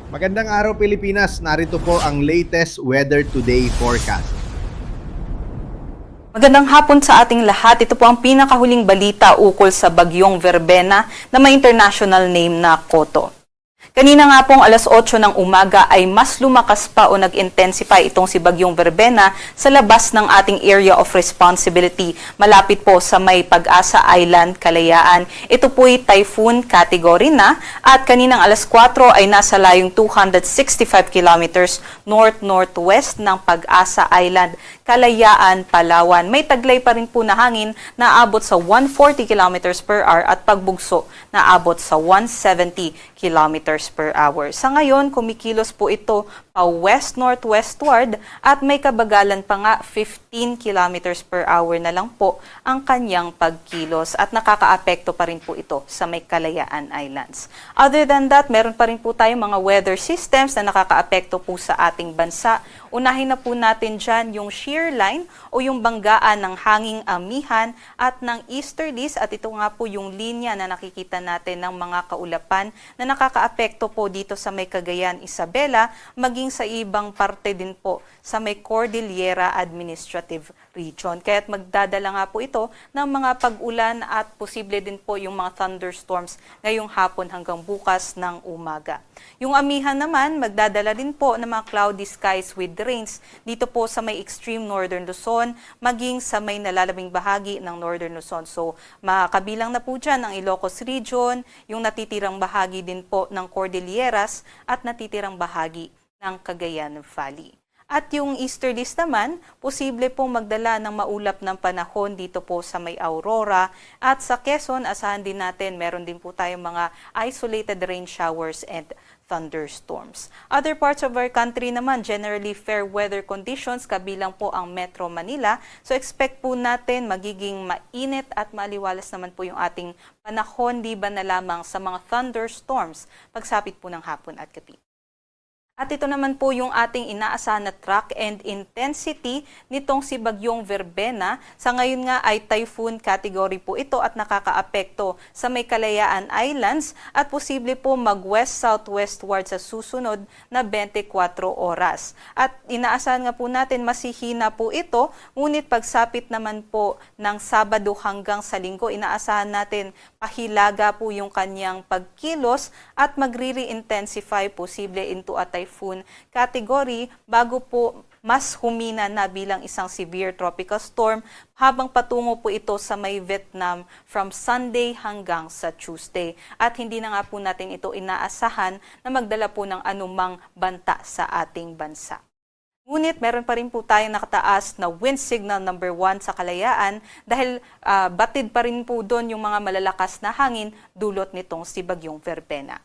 Magandang araw Pilipinas, narito po ang latest Weather Today forecast. Magandang hapon sa ating lahat. Ito po ang pinakahuling balita ukol sa bagyong Verbena na may international name na Koto. Kanina nga pong alas 8 ng umaga ay mas lumakas pa o nag-intensify itong si Bagyong Verbena sa labas ng ating area of responsibility. Malapit po sa may Pag-asa Island, Kalayaan. Ito po'y typhoon category na at kaninang alas 4 ay nasa layong 265 kilometers north-northwest ng Pag-asa Island, Kalayaan, Palawan. May taglay pa rin po na hangin na abot sa 140 kilometers per hour at pagbugso na abot sa 170 kilometers per hour. Sa ngayon, kumikilos po ito pa west-northwestward at may kabagalan pa nga 15 kilometers per hour na lang po ang kanyang pagkilos at nakakaapekto pa rin po ito sa may Kalayaan Islands. Other than that, meron pa rin po tayong mga weather systems na nakakaapekto po sa ating bansa. Unahin na po natin dyan yung shear line o yung banggaan ng hanging amihan at ng easterlies at ito nga po yung linya na nakikita natin ng mga kaulapan na nakakaapekto po dito sa may Cagayan, Isabela, maging sa ibang parte din po sa may Cordillera Administrative Region. Kaya't magdadala nga po ito ng mga pag-ulan at posible din po yung mga thunderstorms ngayong hapon hanggang bukas ng umaga. Yung amihan naman, magdadala din po ng mga cloudy skies with rains dito po sa may extreme northern Luzon, maging sa may nalalabing bahagi ng northern Luzon. So, makabilang na po dyan ang Ilocos Region, yung natitirang bahagi din po ng Cordilleras at natitirang bahagi ng Cagayan Valley. At yung easterlies naman, posible pong magdala ng maulap ng panahon dito po sa may Aurora. At sa Quezon, asahan din natin, meron din po tayong mga isolated rain showers and thunderstorms. Other parts of our country naman, generally fair weather conditions, kabilang po ang Metro Manila. So expect po natin magiging mainit at maliwalas naman po yung ating panahon, di ba na lamang sa mga thunderstorms pagsapit po ng hapon at gabi. At ito naman po yung ating inaasahan na track and intensity nitong si Bagyong Verbena. Sa ngayon nga ay typhoon category po ito at nakakaapekto sa may Kalayaan Islands at posible po mag-west-southwestward sa susunod na 24 oras. At inaasahan nga po natin masihina po ito, ngunit pagsapit naman po ng Sabado hanggang sa Linggo, inaasahan natin pahilaga po yung kanyang pagkilos at magre-intensify posible into a typhoon category bago po mas humina na bilang isang severe tropical storm habang patungo po ito sa may Vietnam from Sunday hanggang sa Tuesday. At hindi na nga po natin ito inaasahan na magdala po ng anumang banta sa ating bansa. Ngunit meron pa rin po tayong nakataas na wind signal number 1 sa Kalayaan dahil batid pa rin po doon yung mga malalakas na hangin dulot nitong si Bagyong Verbena.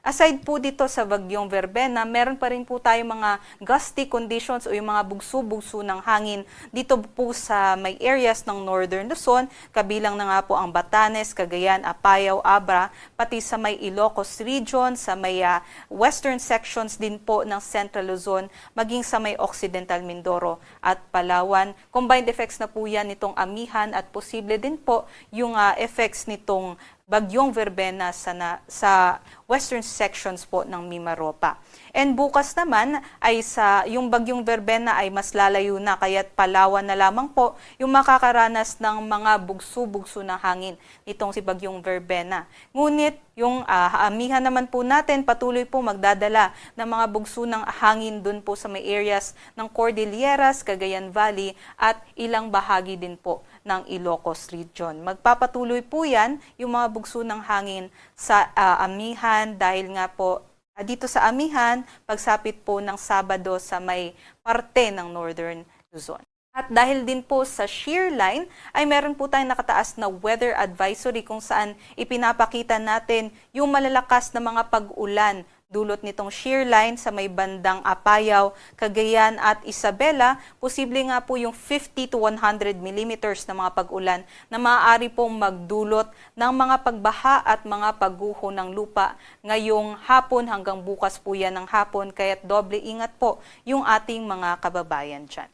Aside po dito sa Bagyong Verbena, meron pa rin po tayong mga gusty conditions o yung mga bugso-bugso ng hangin dito po sa may areas ng Northern Luzon, kabilang na nga po ang Batanes, Cagayan, Apayao, Abra, pati sa may Ilocos Region, sa may western sections din po ng Central Luzon, maging sa may Occidental Mindoro at Palawan. Combined effects na po yan nitong amihan at posible din po yung effects nitong Bagyong Verbena sa western sections po ng Mimaropa. And bukas naman ay yung Bagyong Verbena ay mas lalayo na kaya't Palawan na lamang po yung makakaranas ng mga bugso-bugso na hangin nitong si Bagyong Verbena. Ngunit yung amihan naman po natin patuloy po magdadala ng mga bugso ng hangin dun po sa may areas ng Cordilleras, Cagayan Valley at ilang bahagi din po ng Ilocos Region. Magpapatuloy po yan yung mga bugso ng hangin sa amihan dahil nga po dito sa amihan, pagsapit po ng Sabado sa may parte ng Northern Luzon. At dahil din po sa shear line, ay meron po tayong nakataas na weather advisory kung saan ipinapakita natin yung malalakas na mga pag-ulan dulot nitong shear line sa may bandang Apayao, Cagayan at Isabela. Posible nga po yung 50 to 100 millimeters na mga pag-ulan na maaari pong magdulot ng mga pagbaha at mga pagguho ng lupa ngayong hapon hanggang bukas po yan ng hapon. Kaya't doble ingat po yung ating mga kababayan dyan.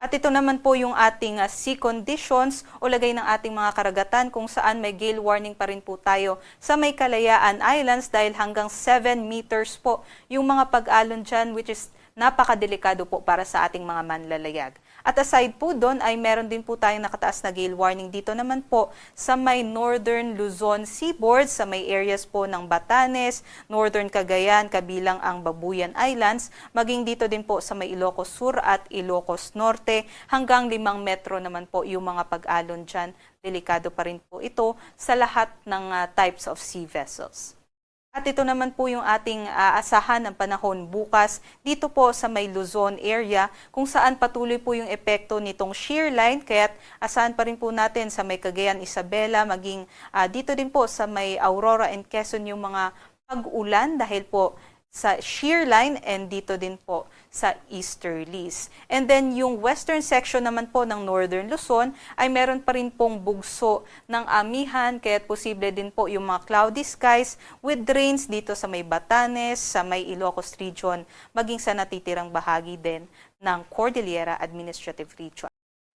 At ito naman po yung ating sea conditions o lagay ng ating mga karagatan kung saan may gale warning pa rin po tayo sa may Kalayaan Islands dahil hanggang 7 meters po yung mga pag-alon dyan, which is napakadelikado po para sa ating mga manlalayag. At aside po doon ay meron din po tayong nakataas na gale warning dito naman po sa may Northern Luzon seaboard, sa may areas po ng Batanes, Northern Cagayan, kabilang ang Babuyan Islands, maging dito din po sa may Ilocos Sur at Ilocos Norte, hanggang 5 metro naman po yung mga pag-alon dyan. Delikado pa rin po ito sa lahat ng types of sea vessels. At ito naman po yung ating aasahan ng panahon bukas dito po sa may Luzon area kung saan patuloy po yung epekto nitong shear line, kaya't asahan pa rin po natin sa may Cagayan, Isabela, maging dito din po sa may Aurora and Quezon yung mga pag-ulan dahil po sa shear line and dito din po sa easterlies. And then yung western section naman po ng Northern Luzon ay meron pa rin pong bugso ng amihan, kaya't posible din po yung mga cloudy skies with rains dito sa may Batanes, sa may Ilocos region, maging sa natitirang bahagi din ng Cordillera Administrative Region.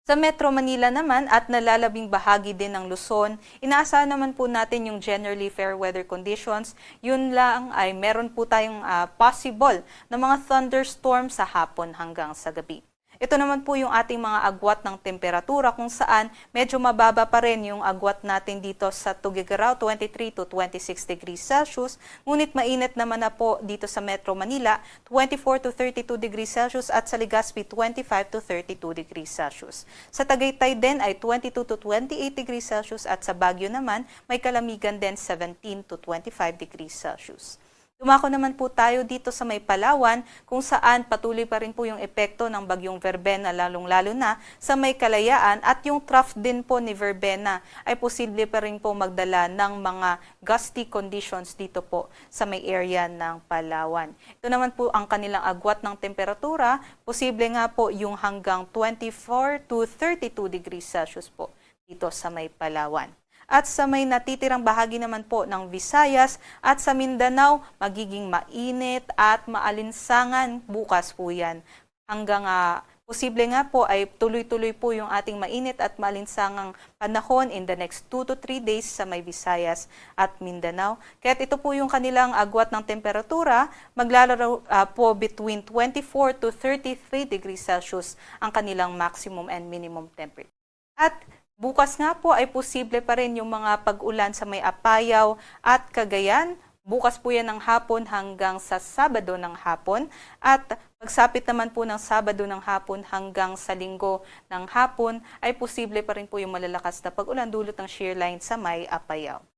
Sa Metro Manila naman at nalalabing bahagi din ng Luzon, inaasahan naman po natin yung generally fair weather conditions. Yun lang ay meron po tayong possible na mga thunderstorms sa hapon hanggang sa gabi. Ito naman po yung ating mga agwat ng temperatura kung saan medyo mababa pa rin yung agwat natin dito sa Tuguegarao, 23 to 26 degrees Celsius. Ngunit mainit naman na po dito sa Metro Manila, 24 to 32 degrees Celsius at sa Legazpi, 25 to 32 degrees Celsius. Sa Tagaytay din ay 22 to 28 degrees Celsius at sa Baguio naman may kalamigan din 17 to 25 degrees Celsius. Dumako naman po tayo dito sa may Palawan kung saan patuloy pa rin po yung epekto ng bagyong Verbena lalong-lalo na sa may Kalayaan at yung trough din po ni Verbena ay posible pa rin po magdala ng mga gusty conditions dito po sa may area ng Palawan. Ito naman po ang kanilang agwat ng temperatura, posible nga po yung hanggang 24 to 32 degrees Celsius po dito sa may Palawan. At sa may natitirang bahagi naman po ng Visayas at sa Mindanao, magiging mainit at maalinsangan bukas po yan. Hanggang posible nga po ay tuloy-tuloy po yung ating mainit at maalinsangang panahon in the next 2 to 3 days sa may Visayas at Mindanao. Kaya't ito po yung kanilang agwat ng temperatura, maglalaro po between 24 to 33 degrees Celsius ang kanilang maximum and minimum temperature. At bukas nga po ay posible pa rin yung mga pag-ulan sa may Apayao at Cagayan. Bukas po yan ng hapon hanggang sa Sabado ng hapon. At pagsapit naman po ng Sabado ng hapon hanggang sa Linggo ng hapon ay posible pa rin po yung malalakas na pag-ulan dulot ng shear line sa may Apayao.